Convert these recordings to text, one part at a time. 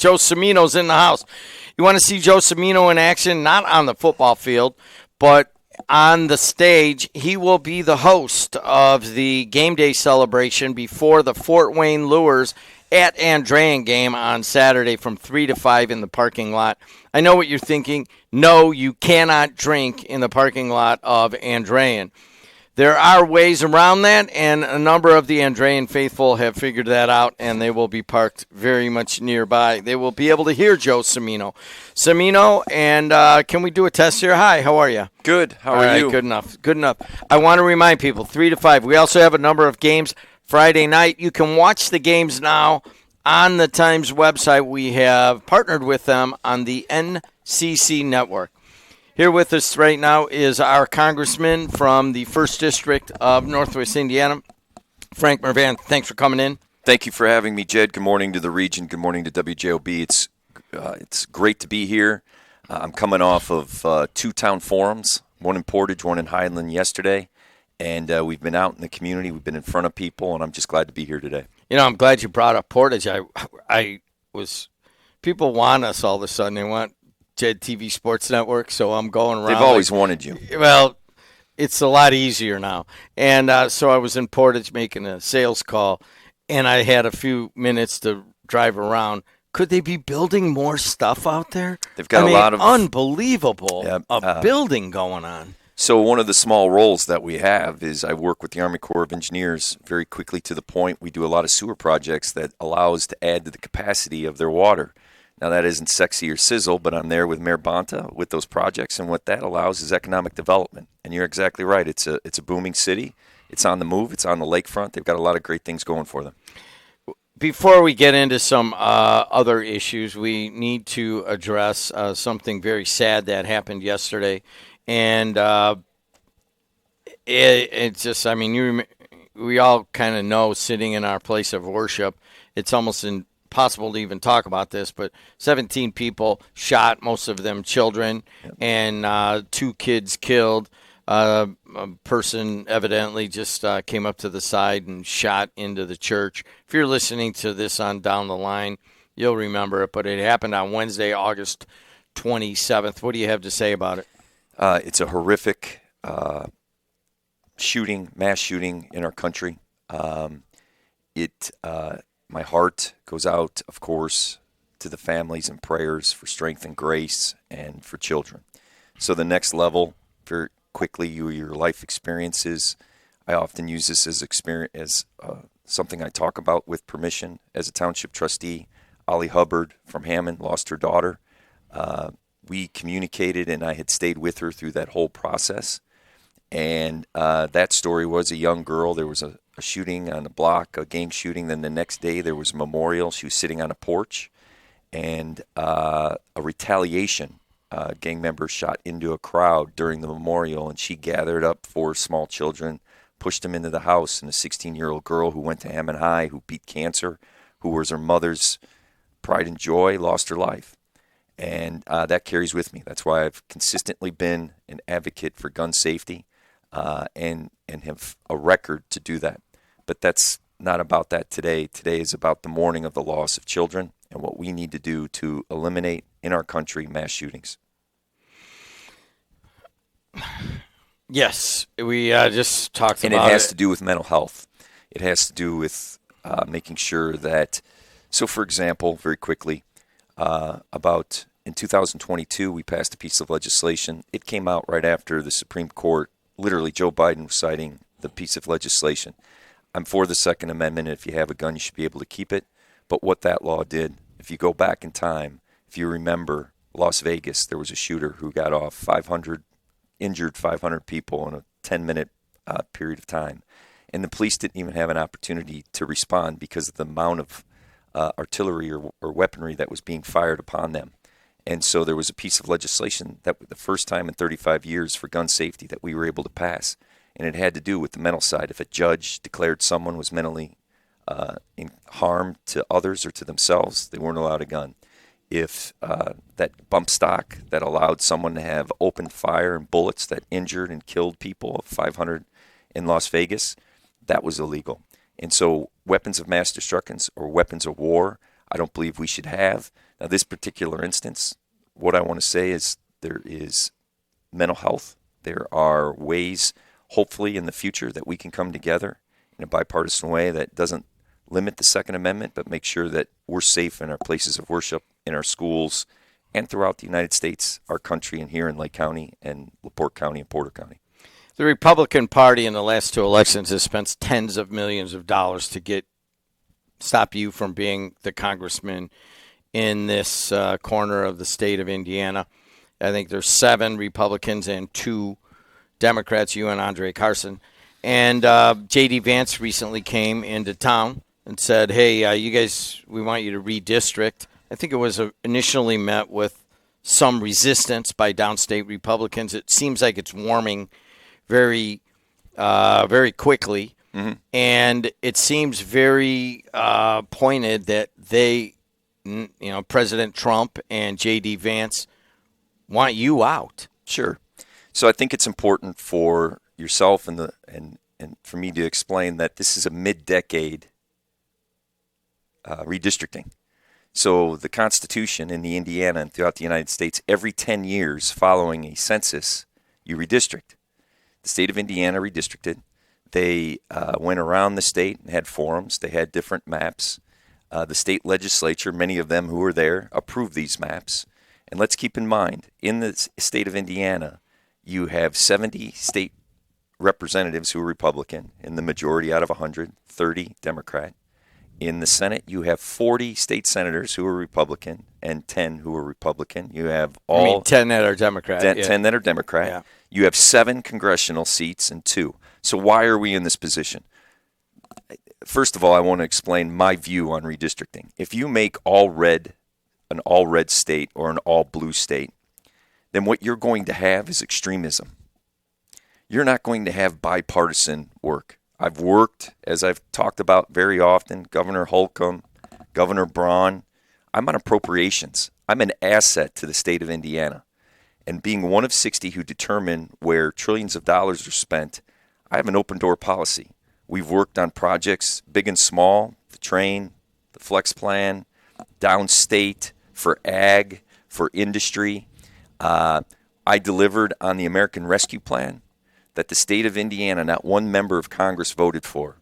Joe Cimino's in the house. You want to see Joe Cimino in action, not on the football field, but on the stage. He will be the host of the game day celebration before the Fort Wayne Lures at Andrean game on Saturday from 3 to 5 in the parking lot. I know what you're thinking. No, you cannot drink in the parking lot of Andrean. There are ways around that, and a number of the Andrean faithful have figured that out, and they will be parked very much nearby. They will be able to hear Joe Cimino. Cimino, and can we do a test here? Hi, how are you? Good. How are you? Good enough. Good enough. I want to remind people, 3 to 5. We also have a number of games Friday night. You can watch the games now on the Times website. We have partnered with them on the NCC network. Here with us right now is our congressman from the 1st District of Northwest Indiana, Frank Mrvan. Thanks for coming in. Thank you for having me, Jed. Good morning to the region. Good morning to WJOB. It's great to be here. I'm coming off of 2 town forums, one in Portage, one in Highland yesterday, and we've been out in the community. We've been in front of people, and I'm just glad to be here today. You know, I'm glad you brought up Portage. People want us all of a sudden. They want JED TV Sports Network, so I'm going around. They've always wanted you. Well, it's a lot easier now. And so I was in Portage making a sales call, and I had a few minutes to drive around. Could they be building more stuff out there? They've got a lot of unbelievable building going on. So one of the small roles that we have is I work with the Army Corps of Engineers. Very quickly to the point, we do a lot of sewer projects that allow us to add to the capacity of their water. Now, that isn't sexy or sizzle, but I'm there with Mayor Bonta with those projects, and what that allows is economic development. And you're exactly right. It's a booming city. It's on the move. It's on the lakefront. They've got a lot of great things going for them. Before we get into some other issues, we need to address something very sad that happened yesterday. And it's just, I mean, we all kind of know, sitting in our place of worship, it's almost impossible to even talk about this, but 17 people shot, most of them children, and 2 kids killed. A person evidently just came up to the side and shot into the church. If you're listening to this on down the line, you'll remember it, but it happened on Wednesday, August 27th. What do you have to say about it? It's a horrific mass shooting in our country. My heart goes out, of course, to the families and prayers for strength and grace and for children. So the next level, very quickly, your life experiences. I often use this as something I talk about with permission. As a township trustee, Ollie Hubbard from Hammond lost her daughter. We communicated, and I had stayed with her through that whole process. And that story was a young girl. There was a shooting on the block, a gang shooting. Then the next day there was a memorial. She was sitting on a porch, and a retaliation. Gang members shot into a crowd during the memorial, and she gathered up 4 small children, pushed them into the house, and a 16-year-old girl who went to Hammond High, who beat cancer, who was her mother's pride and joy, lost her life. And that carries with me. That's why I've consistently been an advocate for gun safety and have a record to do that. But that's not about that today. Today is about the mourning of the loss of children and what we need to do to eliminate in our country mass shootings. Yes, we just talked about it. And it has to do with mental health. It has to do with making sure that, so for example, very quickly, about in 2022, we passed a piece of legislation. It came out right after the Supreme Court, literally Joe Biden was citing the piece of legislation. I'm for the Second Amendment. If you have a gun, you should be able to keep it. But what that law did, if you go back in time, if you remember Las Vegas, there was a shooter who got off injured 500 people in a 10-minute period of time. And the police didn't even have an opportunity to respond because of the amount of artillery or weaponry that was being fired upon them. And so there was a piece of legislation that the first time in 35 years for gun safety that we were able to pass. And it had to do with the mental side. If a judge declared someone was mentally in harm to others or to themselves, they weren't allowed a gun. If that bump stock that allowed someone to have open fire and bullets that injured and killed people, 500 in Las Vegas, that was illegal. And so weapons of mass destruction or weapons of war, I don't believe we should have. Now, this particular instance, what I want to say is there is mental health. There are ways, hopefully, in the future that we can come together in a bipartisan way that doesn't limit the Second Amendment, but make sure that we're safe in our places of worship, in our schools, and throughout the United States, our country, and here in Lake County and LaPorte County and Porter County. The Republican Party in the last 2 elections has spent tens of millions of dollars to stop you from being the congressman in this corner of the state of Indiana. I think there's 7 Republicans and 2 Democrats, you and Andre Carson. And J.D. Vance recently came into town and said, hey, you guys, we want you to redistrict. I think it was initially met with some resistance by downstate Republicans. It seems like it's warming very, very quickly. Mm-hmm. And it seems very pointed that President Trump and J.D. Vance want you out. Sure. So I think it's important for yourself and for me to explain that this is a mid-decade redistricting. So the Constitution in the Indiana and throughout the United States, every 10 years following a census, you redistrict. The state of Indiana redistricted. They went around the state and had forums. They had different maps. The state legislature, many of them who were there, approved these maps. And let's keep in mind, in the state of Indiana, you have 70 state representatives who are Republican, in the majority out of 100, 30 Democrat. In the Senate, you have 40 state senators who are Republican and 10 who are Republican. You have 10 that are Democrat. 10 that are Democrat. Yeah. You have 7 congressional seats and 2. So why are we in this position? First of all, I want to explain my view on redistricting. If you make an all-red state or an all-blue state, then what you're going to have is extremism. You're not going to have bipartisan work. I've worked, as I've talked about very often, Governor Holcomb, Governor Braun. I'm on appropriations. I'm an asset to the state of Indiana. And being one of 60 who determine where trillions of dollars are spent, I have an open door policy. We've worked on projects big and small, the train, the flex plan, downstate, for ag, for industry. I delivered on the American Rescue Plan that the state of Indiana, not one member of Congress voted for.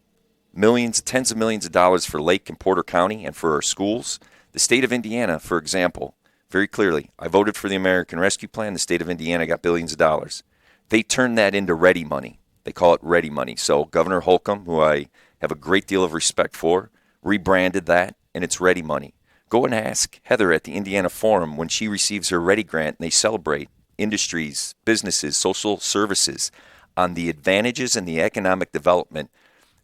Millions, tens of millions of dollars for Lake and Porter County and for our schools. The state of Indiana, for example, very clearly, I voted for the American Rescue Plan. The state of Indiana got billions of dollars. They turned that into ready money. They call it ready money. So Governor Holcomb, who I have a great deal of respect for, rebranded that, and it's ready money. Go and ask Heather at the Indiana Forum when she receives her Ready Grant and they celebrate industries, businesses, social services on the advantages and the economic development.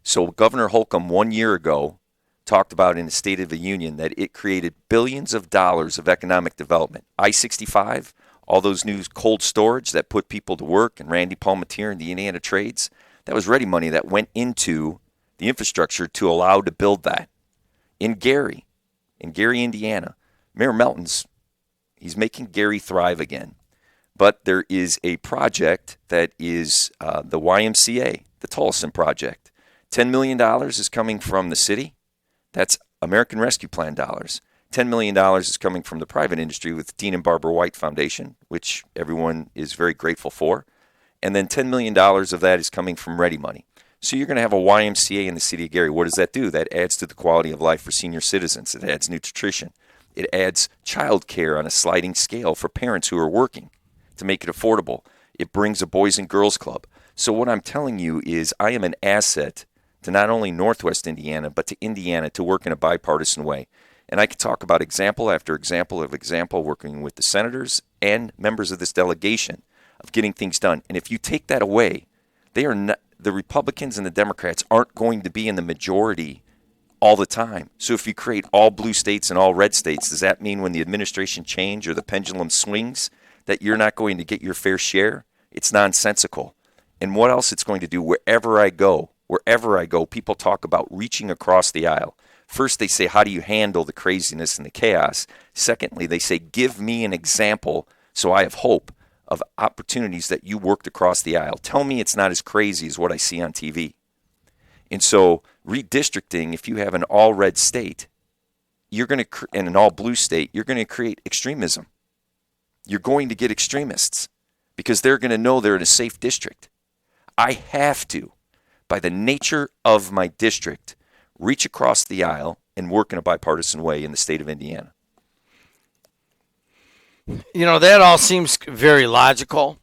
So Governor Holcomb 1 year ago talked about in the State of the Union that it created billions of dollars of economic development. I-65, all those new cold storage that put people to work, and Randy Palmatier and the Indiana Trades, that was ready money that went into the infrastructure to allow to build that. In Gary, Indiana, Mayor Melton's, he's making Gary thrive again. But there is a project that is the YMCA, the Tolleson Project. $10 million is coming from the city. That's American Rescue Plan dollars. $10 million is coming from the private industry with Dean and Barbara White Foundation, which everyone is very grateful for. And then $10 million of that is coming from ready money. So you're going to have a YMCA in the city of Gary. What does that do? That adds to the quality of life for senior citizens. It adds nutrition. It adds child care on a sliding scale for parents who are working to make it affordable. It brings a Boys and Girls Club. So what I'm telling you is I am an asset to not only Northwest Indiana, but to Indiana to work in a bipartisan way. And I can talk about example after example of example working with the senators and members of this delegation of getting things done. And if you take that away, they are not, the Republicans and the Democrats aren't going to be in the majority all the time. So if you create all blue states and all red states, does that mean when the administration changes or the pendulum swings that you're not going to get your fair share? It's nonsensical. And what else it's going to do wherever I go, people talk about reaching across the aisle. First, they say, how do you handle the craziness and the chaos? Secondly, they say, give me an example so I have hope of opportunities that you worked across the aisle. Tell me it's not as crazy as what I see on TV. And so redistricting, if you have an all-red state, you're going to, in an all blue state, you're going to create extremism. You're going to get extremists because they're going to know they're in a safe district. I have to, by the nature of my district, reach across the aisle and work in a bipartisan way in the state of Indiana. That all seems very logical,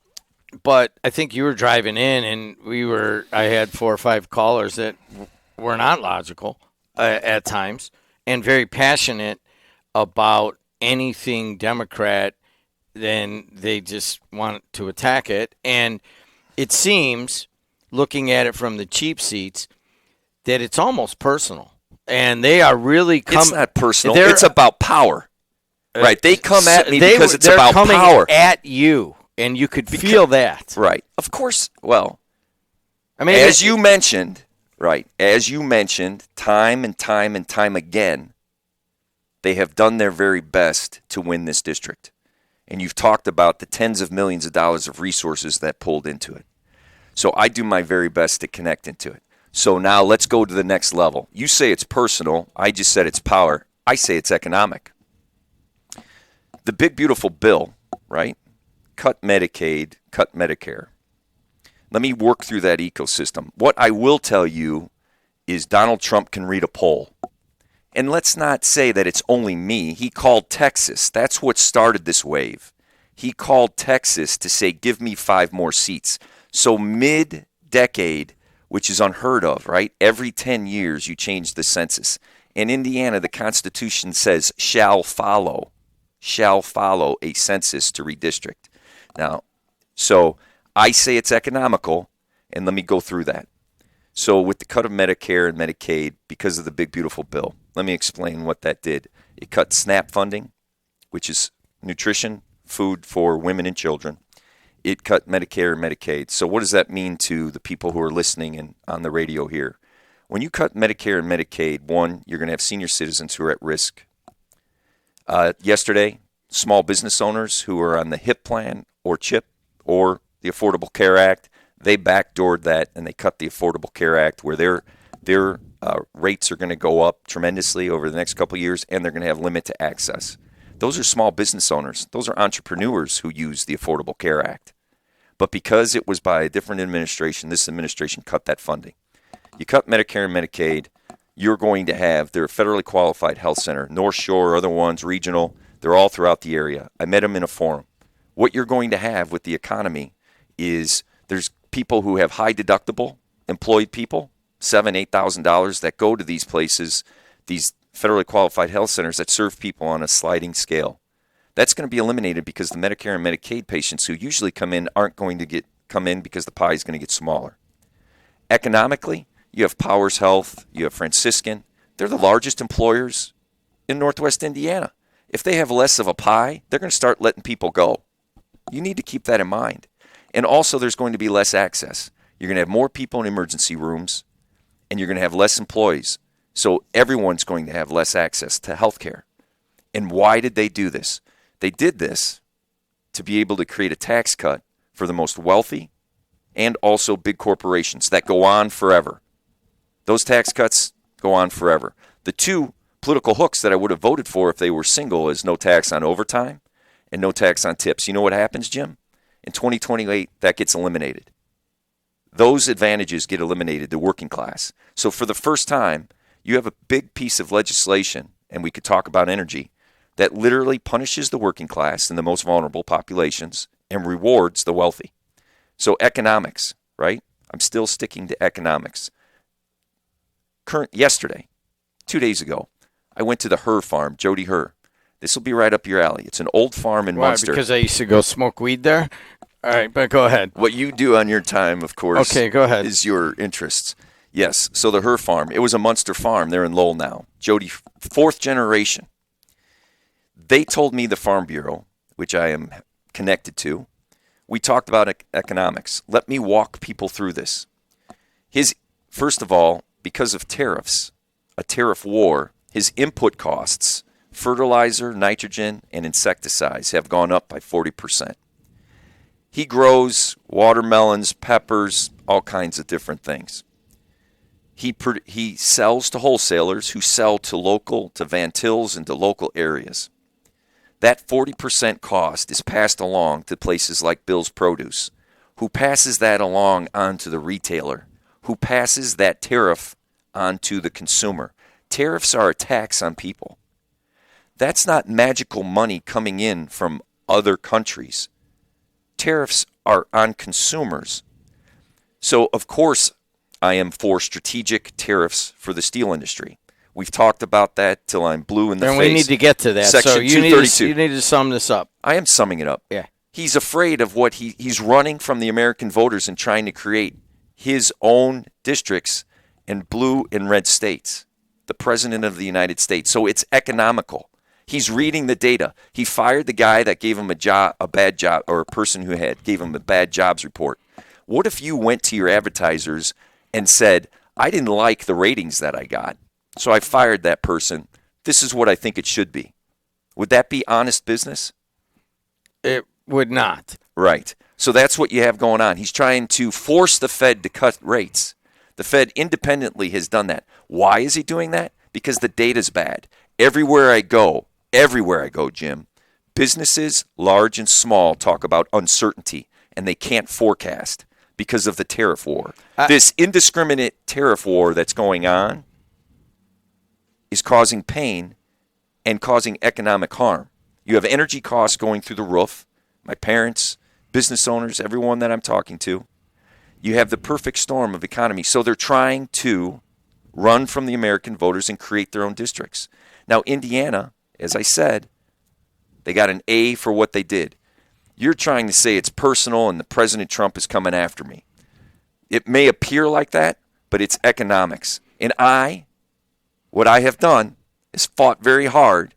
but I think you were driving in and I had 4 or 5 callers that were not logical at times and very passionate about anything Democrat. Then they just want to attack it. And it seems, looking at it from the cheap seats, that it's almost personal. And they are really coming. It's not personal. It's about power. Right. They come at me because it's about power. They're coming at you, and you could feel that. Right. Of course. Well, I mean, as you mentioned, time and time and time again, they have done their very best to win this district. And you've talked about the tens of millions of dollars of resources that pulled into it. So I do my very best to connect into it. So now let's go to the next level. You say it's personal. I just said it's power. I say it's economic. The big, beautiful bill, right? Cut Medicaid, cut Medicare. Let me work through that ecosystem. What I will tell you is Donald Trump can read a poll. And let's not say that it's only me. He called Texas. That's what started this wave. He called Texas to say, give me 5 more seats. So mid-decade, which is unheard of, right? Every 10 years you change the census. In Indiana, the Constitution says shall follow a census to redistrict. Now, so I say it's economical, and let me go through that. So with the cut of Medicare and Medicaid, because of the big, beautiful bill, let me explain what that did. It cut SNAP funding, which is nutrition, food for women and children. It cut Medicare and Medicaid. So what does that mean to the people who are listening and on the radio here? When you cut Medicare and Medicaid, one, you're going to have senior citizens who are at risk. Yesterday, small business owners who are on the HIP plan or CHIP or the Affordable Care Act, they backdoored that and they cut the Affordable Care Act where their rates are going to go up tremendously over the next couple of years, and they're going to have limit to access. Those are small business owners. Those are entrepreneurs who use the Affordable Care Act. But because it was by a different administration, this administration cut that funding. You cut Medicare and Medicaid, you're going to have, they're a federally qualified health center, North Shore, other ones, regional, they're all throughout the area. I met them in a forum. What you're going to have with the economy is there's people who have high deductible, employed people, $7,000, $8,000 that go to these places, these federally qualified health centers that serve people on a sliding scale. That's going to be eliminated because the Medicare and Medicaid patients who usually come in aren't going to come in because the pie is going to get smaller. Economically, you have Powers Health, you have Franciscan. They're the largest employers in Northwest Indiana. If they have less of a pie, they're going to start letting people go. You need to keep that in mind. And also, there's going to be less access. You're going to have more people in emergency rooms, and you're going to have less employees. So everyone's going to have less access to health care. And why did they do this? They did this to be able to create a tax cut for the most wealthy and also big corporations that go on forever. Those tax cuts go on forever. The two political hooks that I would have voted for if they were single is no tax on overtime and no tax on tips. You know what happens, Jim? In 2028, that gets eliminated. Those advantages get eliminated, the working class. So for the first time, you have a big piece of legislation, and we could talk about energy, that literally punishes the working class and the most vulnerable populations and rewards the wealthy. So economics, right? I'm still sticking to economics. Yesterday, 2 days ago, I went to the Herr farm, Jody Herr. This will be right up your alley. It's an old farm in Munster. Because I used to go smoke weed there? All right, but go ahead. What you do on your time, of course, okay, go ahead, is your interests. Yes, so the Herr farm. It was a Munster farm. They're in Lowell now. Jody, 4th generation. They told me, the Farm Bureau, which I am connected to, we talked about economics. Let me walk people through this. First of all, because of tariffs, a tariff war, his input costs, fertilizer, nitrogen, and insecticides have gone up by 40%. He grows watermelons, peppers, all kinds of different things. He sells to wholesalers who sell to Van Til's and to local areas. That 40% cost is passed along to places like Bill's Produce, who passes that along onto the retailer, who passes that tariff onto the consumer. Tariffs are a tax on people. That's not magical money coming in from other countries. Tariffs are on consumers. So, of course, I am for strategic tariffs for the steel industry. We've talked about that till I'm blue in the face. And we need to get to that. Section so you 232. need to sum this up. I am summing it up. Yeah. He's afraid of what he's running from the American voters and trying to create his own districts in blue and red states, the President of the United States. So it's economical. He's reading the data. He fired the guy that gave him a bad job, or a person who gave him a bad jobs report. What if you went to your advertisers and said, I didn't like the ratings that I got, so I fired that person. This is what I think it should be. Would that be honest business? It would not. Right. So that's what you have going on. He's trying to force the Fed to cut rates. The Fed independently has done that. Why is he doing that? Because the data's bad. Everywhere I go, Jim, businesses, large and small, talk about uncertainty, and they can't forecast because of the tariff war. This indiscriminate tariff war that's going on is causing pain and causing economic harm. You have energy costs going through the roof. My parents, business owners, everyone that I'm talking to. You have the perfect storm of economy. So they're trying to run from the American voters and create their own districts. Now, Indiana, as I said, they got an A for what they did. You're trying to say it's personal and the President Trump is coming after me. It may appear like that, but it's economics. And what I have done is fought very hard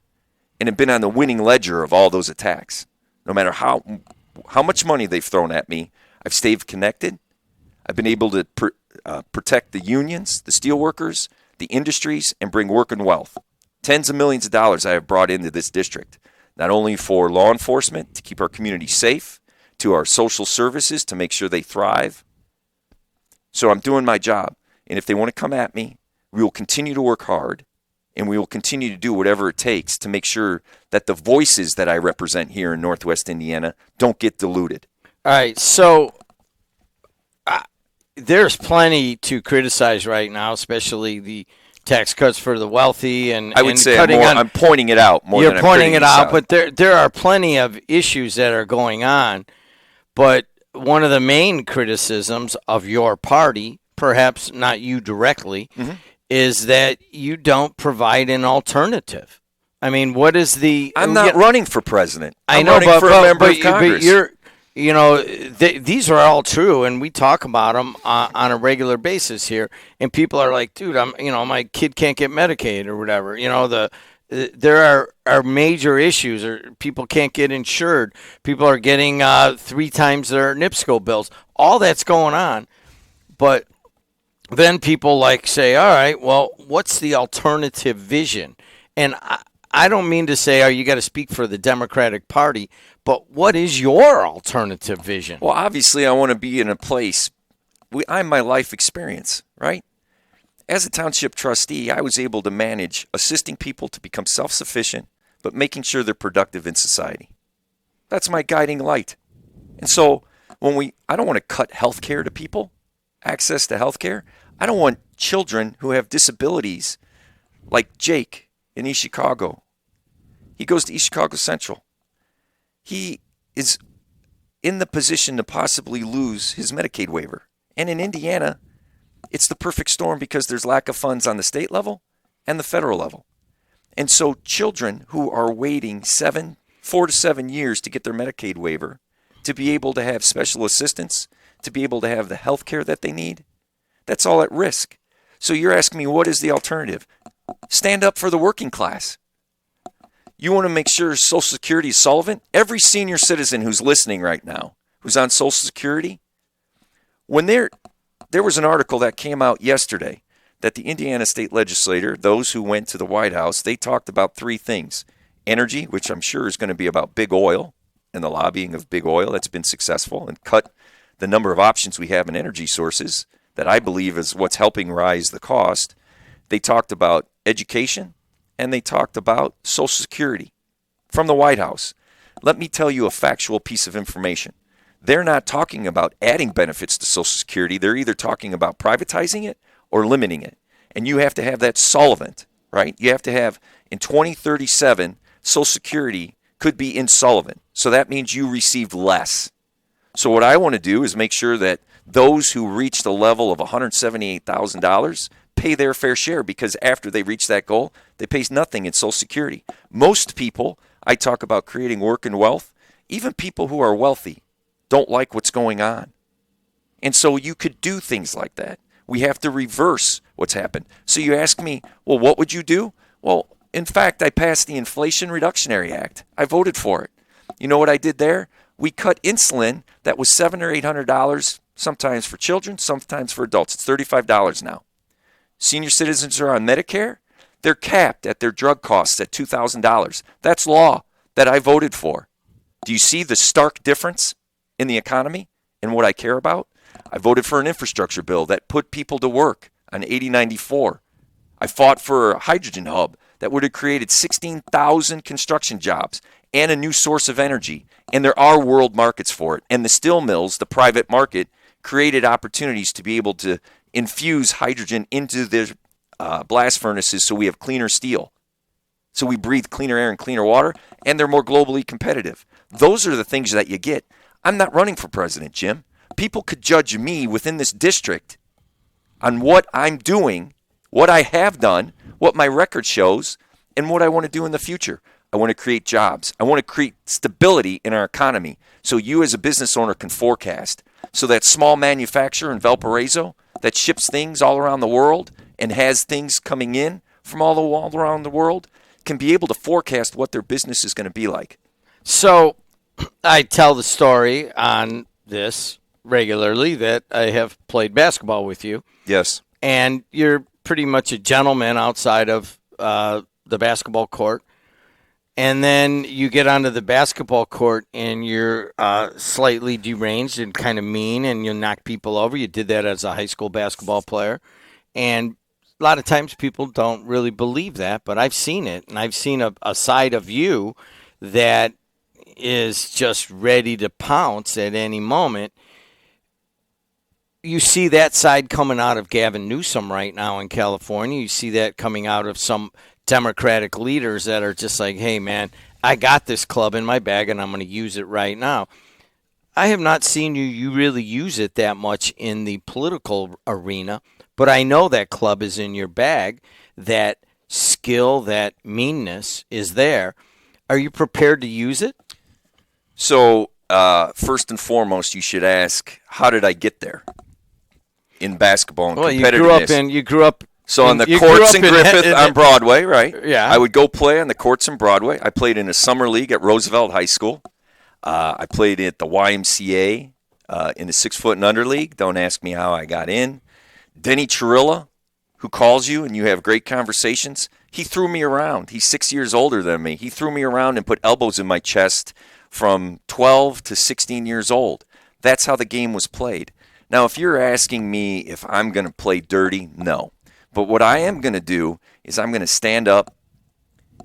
and have been on the winning ledger of all those attacks. No matter how much money they've thrown at me, I've stayed connected. I've been able to protect the unions, the steelworkers, the industries, and bring work and wealth. Tens of millions of dollars I have brought into this district, not only for law enforcement to keep our community safe, to our social services to make sure they thrive. So I'm doing my job. And if they want to come at me, we will continue to work hard, and we will continue to do whatever it takes to make sure that the voices that I represent here in Northwest Indiana don't get diluted. All right, so there's plenty to criticize right now, especially the tax cuts for the wealthy, and I would say cutting I'm pointing it out more than I'm pointing it out. out. But there are plenty of issues that are going on. But one of the main criticisms of your party, perhaps not you directly, is that you don't provide an alternative. I mean, what is the? I'm not running for president. I know, running for a member of Congress. But these are all true, and we talk about them on a regular basis here. And people are like, "Dude, my kid can't get Medicaid or whatever." There are major issues, or people can't get insured. People are getting 3 times their NIPSCO bills. All that's going on, but then people say, "All right, well, what's the alternative vision?" And I don't mean to say, you got to speak for the Democratic Party, but what is your alternative vision? Well, obviously, I want to be in a place. I'm my life experience, right? As a township trustee, I was able to manage assisting people to become self-sufficient, but making sure they're productive in society. That's my guiding light. And so I don't want to cut health care to people, access to health care. I don't want children who have disabilities like Jake in East Chicago. He goes to East Chicago Central. He is in the position to possibly lose his Medicaid waiver. And in Indiana, it's the perfect storm because there's lack of funds on the state level and the federal level. And so children who are waiting 4 to 7 years to get their Medicaid waiver, to be able to have special assistance, to be able to have the health care that they need, that's all at risk. So you're asking me, what is the alternative? Stand up for the working class. You want to make sure Social Security is solvent? Every senior citizen who's listening right now, who's on Social Security, when there was an article that came out yesterday that the Indiana state legislator, those who went to the White House, they talked about 3 things. Energy, which I'm sure is going to be about big oil and the lobbying of big oil that's been successful and cut the number of options we have in energy sources that I believe is what's helping rise the cost. They talked about education and they talked about Social Security from the White House. Let me tell you a factual piece of information. They're not talking about adding benefits to Social Security. They're either talking about privatizing it or limiting it. And you have to have that solvent, right? You have to have, in 2037, Social Security could be insolvent. So that means you received less. So what I want to do is make sure that those who reach the level of $178,000 pay their fair share, because after they reach that goal, they pay nothing in Social Security. Most people, I talk about creating work and wealth, even people who are wealthy don't like what's going on. And so you could do things like that. We have to reverse what's happened. So you ask me, well, what would you do? Well, in fact, I passed the Inflation Reductionary Act. I voted for it. You know what I did there? We cut insulin that was $700 or $800, sometimes for children, sometimes for adults. It's $35 now. Senior citizens who are on Medicare, they're capped at their drug costs at $2,000. That's law that I voted for. Do you see the stark difference in the economy and what I care about? I voted for an infrastructure bill that put people to work on 8094. I fought for a hydrogen hub that would have created 16,000 construction jobs and a new source of energy. And there are world markets for it. And the steel mills, the private market, created opportunities to be able to infuse hydrogen into their blast furnaces so we have cleaner steel. So we breathe cleaner air and cleaner water, and they're more globally competitive. Those are the things that you get. I'm not running for president, Jim. People could judge me within this district on what I'm doing, what I have done, what my record shows, and what I want to do in the future. I want to create jobs. I want to create stability in our economy so you as a business owner can forecast. So that small manufacturer in Valparaiso that ships things all around the world and has things coming in from all around the world can be able to forecast what their business is going to be like. So I tell the story on this regularly that I have played basketball with you. Yes. And you're pretty much a gentleman outside of the basketball court. And then you get onto the basketball court and you're slightly deranged and kind of mean and you knock people over. You did that as a high school basketball player. And a lot of times people don't really believe that, but I've seen it. And I've seen a side of you that is just ready to pounce at any moment. You see that side coming out of Gavin Newsom right now in California. You see that coming out of some Democratic leaders that are just like, hey, man, I got this club in my bag and I'm going to use it right now. I have not seen you really use it that much in the political arena, but I know that club is in your bag. That skill, that meanness is there. Are you prepared to use it? So first and foremost, you should ask, how did I get there in basketball and competitiveness? You grew up. So on the courts in Griffith on Broadway, right? Yeah. I would go play on the courts in Broadway. I played in a summer league at Roosevelt High School. I played at the YMCA in the 6 foot and under league. Don't ask me how I got in. Denny Chirilla, who calls you and you have great conversations, he threw me around. He's 6 years older than me. He threw me around and put elbows in my chest from 12 to 16 years old. That's how the game was played. Now, if you're asking me if I'm going to play dirty, no. But what I am going to do is I'm going to stand up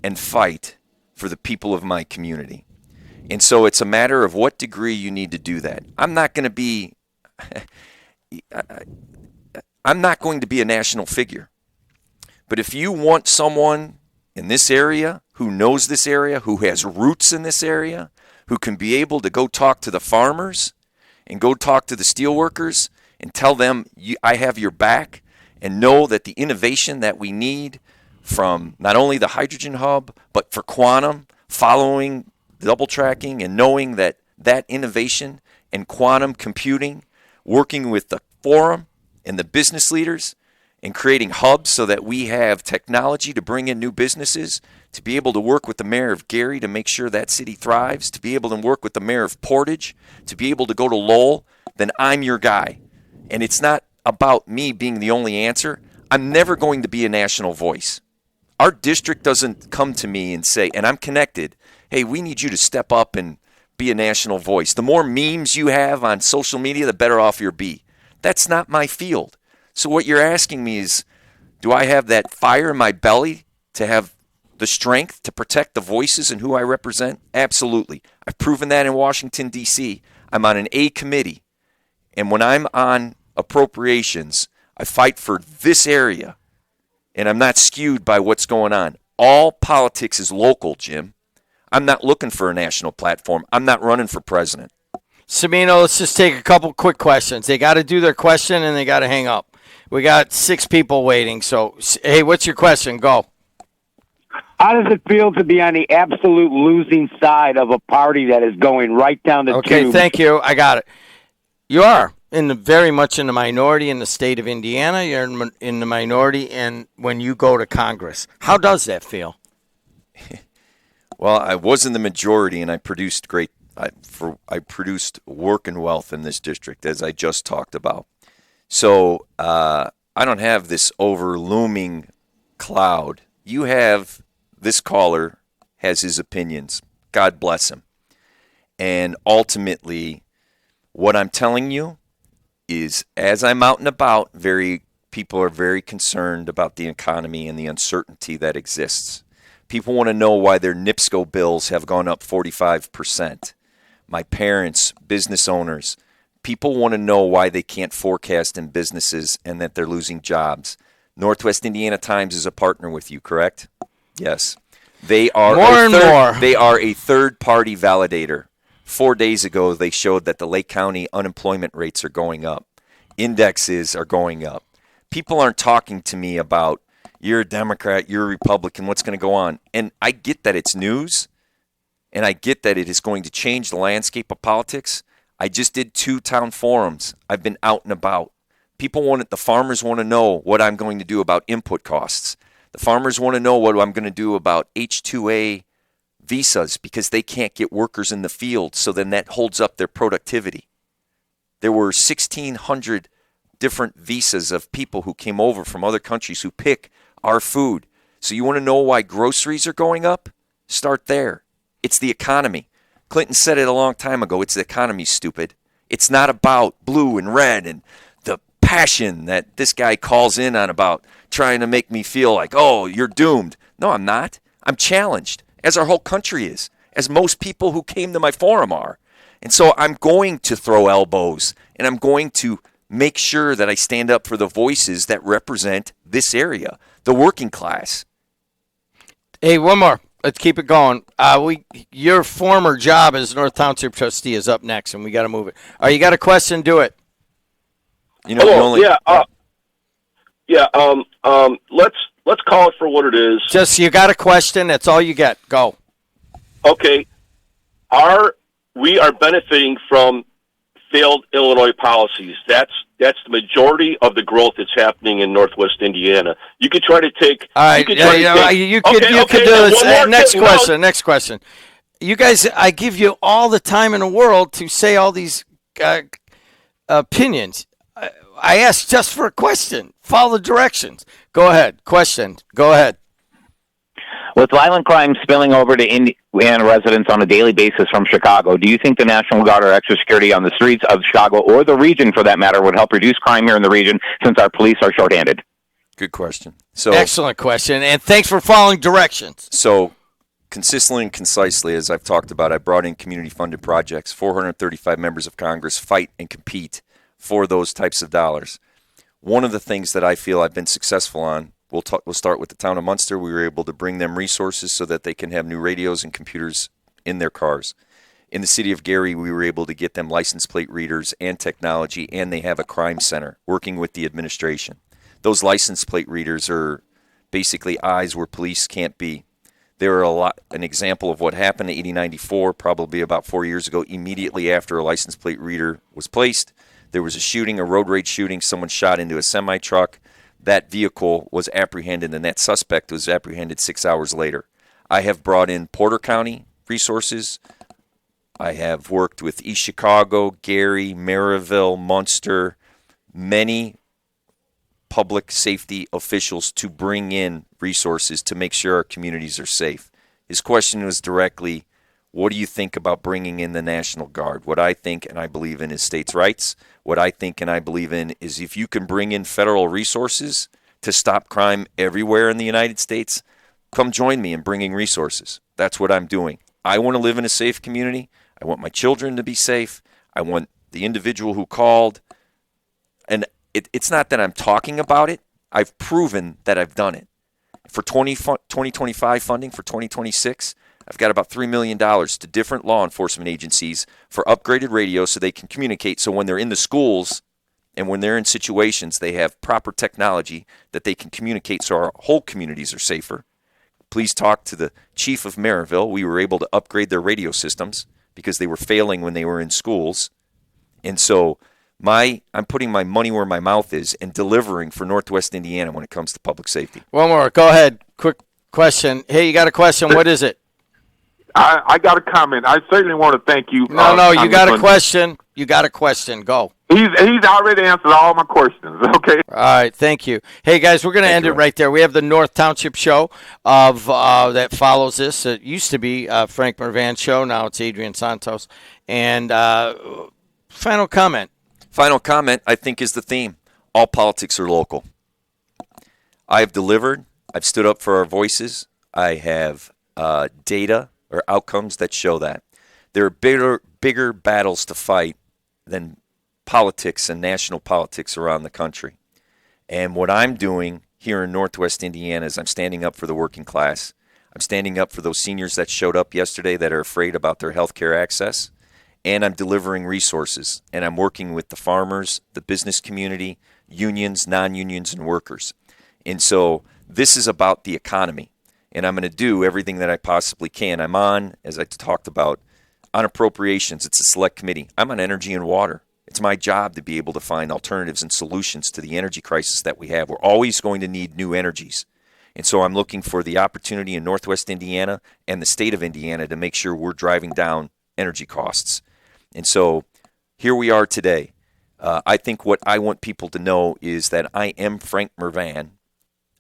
and fight for the people of my community. And so it's a matter of what degree you need to do that. I'm not going to be a national figure. But if you want someone in this area who knows this area, who has roots in this area, who can be able to go talk to the farmers and go talk to the steelworkers and tell them, I have your back, and know that the innovation that we need from not only the hydrogen hub, but for quantum, following double tracking and knowing that that innovation and quantum computing, working with the forum and the business leaders and creating hubs so that we have technology to bring in new businesses, to be able to work with the mayor of Gary to make sure that city thrives, to be able to work with the mayor of Portage, to be able to go to Lowell, then I'm your guy. And it's not about me being the only answer. I'm never going to be a national voice. Our district doesn't come to me and say, and I'm connected, hey, we need you to step up and be a national voice. The more memes you have on social media, the better off you'll be. That's not my field. So what you're asking me is, do I have that fire in my belly to have the strength to protect the voices and who I represent? Absolutely. I've proven that in Washington, D.C. I'm on an A committee. And when I'm on appropriations, I fight for this area. And I'm not skewed by what's going on. All politics is local, Jim. I'm not looking for a national platform. I'm not running for president. Cimino, let's just take a couple quick questions. They got to do their question and they got to hang up. We got 6 people waiting. So, hey, what's your question? Go. How does it feel to be on the absolute losing side of a party that is going right down the tube? Okay, thank you. I got it. You are very much in the minority in the state of Indiana. You're in the minority and when you go to Congress. How does that feel? Well, I was in the majority, and I produced I produced work and wealth in this district, as I just talked about. So I don't have this over-looming cloud. You have this caller has his opinions. God bless him. And ultimately, what I'm telling you is, as I'm out and about, people are very concerned about the economy and the uncertainty that exists. People want to know why their NIPSCO bills have gone up 45%. My parents, business owners, people want to know why they can't forecast in businesses and that they're losing jobs. Northwest Indiana Times is a partner with you, correct? Yes. They are They are a third-party validator. 4 days ago, they showed that the Lake County unemployment rates are going up. Indexes are going up. People aren't talking to me about, you're a Democrat, you're a Republican, what's going to go on? And I get that it's news, and I get that it is going to change the landscape of politics. I just did 2 town forums. I've been out and about. The farmers want to know what I'm going to do about input costs. The farmers want to know what I'm going to do about H-2A visas because they can't get workers in the field, so then that holds up their productivity. There were 1,600 different visas of people who came over from other countries who pick our food. So you want to know why groceries are going up? Start there. It's the economy. Clinton said it a long time ago. It's the economy, stupid. It's not about blue and red and the passion that this guy calls in on about trying to make me feel like, oh, you're doomed. No, I'm not. I'm challenged, as our whole country is, as most people who came to my forum are. And so I'm going to throw elbows, and I'm going to make sure that I stand up for the voices that represent this area, the working class. Hey, one more. Let's keep it going. Your former job as North Township trustee is up next, and we got to move it. You got a question? Do it. Let's call it for what it is. Just you got a question. That's all you get. Go. Okay. We are benefiting from failed Illinois policies. That's the majority of the growth that's happening in Northwest Indiana. You could try to take. All right. You could do this. Next question. You guys, I give you all the time in the world to say all these opinions. I asked just for a question. Follow the directions. Go ahead. Question. Go ahead. With violent crime spilling over to Indiana residents on a daily basis from Chicago, do you think the National Guard or extra security on the streets of Chicago, or the region for that matter, would help reduce crime here in the region since our police are shorthanded? Good question. Excellent question, and thanks for following directions. So, consistently and concisely, as I've talked about, I brought in community-funded projects. 435 members of Congress fight and compete for those types of dollars. One of the things that I feel I've been successful on, we'll start with the town of Munster. We were able to bring them resources so that they can have new radios and computers in their cars. In the city of Gary, we were able to get them license plate readers and technology, and they have a crime center working with the administration. Those license plate readers are basically eyes where police can't be. They're an example of what happened in 8094, probably about 4 years ago. Immediately after a license plate reader was placed, there was a road rage shooting. Someone shot into a semi-truck. That vehicle was apprehended, and that suspect was apprehended 6 hours later. I have brought in Porter County resources. I have worked with East Chicago, Gary, Maryville, Munster, many public safety officials to bring in resources to make sure our communities are safe. His question was directly, what do you think about bringing in the National Guard? What I think and I believe in is states' rights. What I think and I believe in is if you can bring in federal resources to stop crime everywhere in the United States, come join me in bringing resources. That's what I'm doing. I want to live in a safe community. I want my children to be safe. I want the individual who called. And it's not that I'm talking about it. I've proven that I've done it. For 2025 funding, for 2026, I've got about $3 million to different law enforcement agencies for upgraded radio so they can communicate. So when they're in the schools and when they're in situations, they have proper technology that they can communicate so our whole communities are safer. Please talk to the chief of Maryville. We were able to upgrade their radio systems because they were failing when they were in schools. And so I'm putting my money where my mouth is and delivering for Northwest Indiana when it comes to public safety. One more. Go ahead. Quick question. Hey, you got a question. What is it? I got a comment. I certainly want to thank you. No, you got a question. You got a question. Go. He's already answered all my questions. Okay. All right. Thank you. Hey, guys, we're going to end it right there. We have the North Township Show of that follows this. It used to be Frank Mrvan Show. Now it's Adrian Santos. And final comment. Final comment, I think, is the theme. All politics are local. I have delivered. I've stood up for our voices. I have data or outcomes that show that. There are bigger battles to fight than politics and national politics around the country. And what I'm doing here in Northwest Indiana is I'm standing up for the working class. I'm standing up for those seniors that showed up yesterday that are afraid about their health care access. And I'm delivering resources. And I'm working with the farmers, the business community, unions, non-unions, and workers. And so this is about the economy. And I'm going to do everything that I possibly can. I'm on, as I talked about, on appropriations. It's a select committee. I'm on energy and water. It's my job to be able to find alternatives and solutions to the energy crisis that we have. We're always going to need new energies. And so I'm looking for the opportunity in Northwest Indiana and the state of Indiana to make sure we're driving down energy costs. And so here we are today. I think what I want people to know is that I am Frank Mrvan.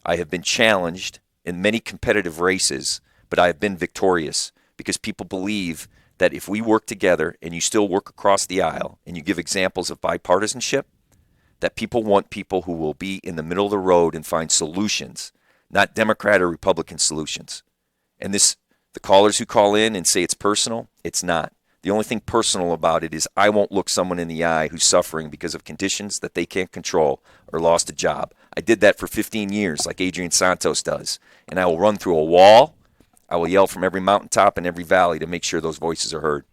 I have been challenged in many competitive races, but I have been victorious because people believe that if we work together and you still work across the aisle and you give examples of bipartisanship, that people want people who will be in the middle of the road and find solutions, not Democrat or Republican solutions. And the callers who call in and say it's personal, it's not. The only thing personal about it is I won't look someone in the eye who's suffering because of conditions that they can't control or lost a job. I did that for 15 years like Adrian Santos does. And I will run through a wall. I will yell from every mountaintop and every valley to make sure those voices are heard.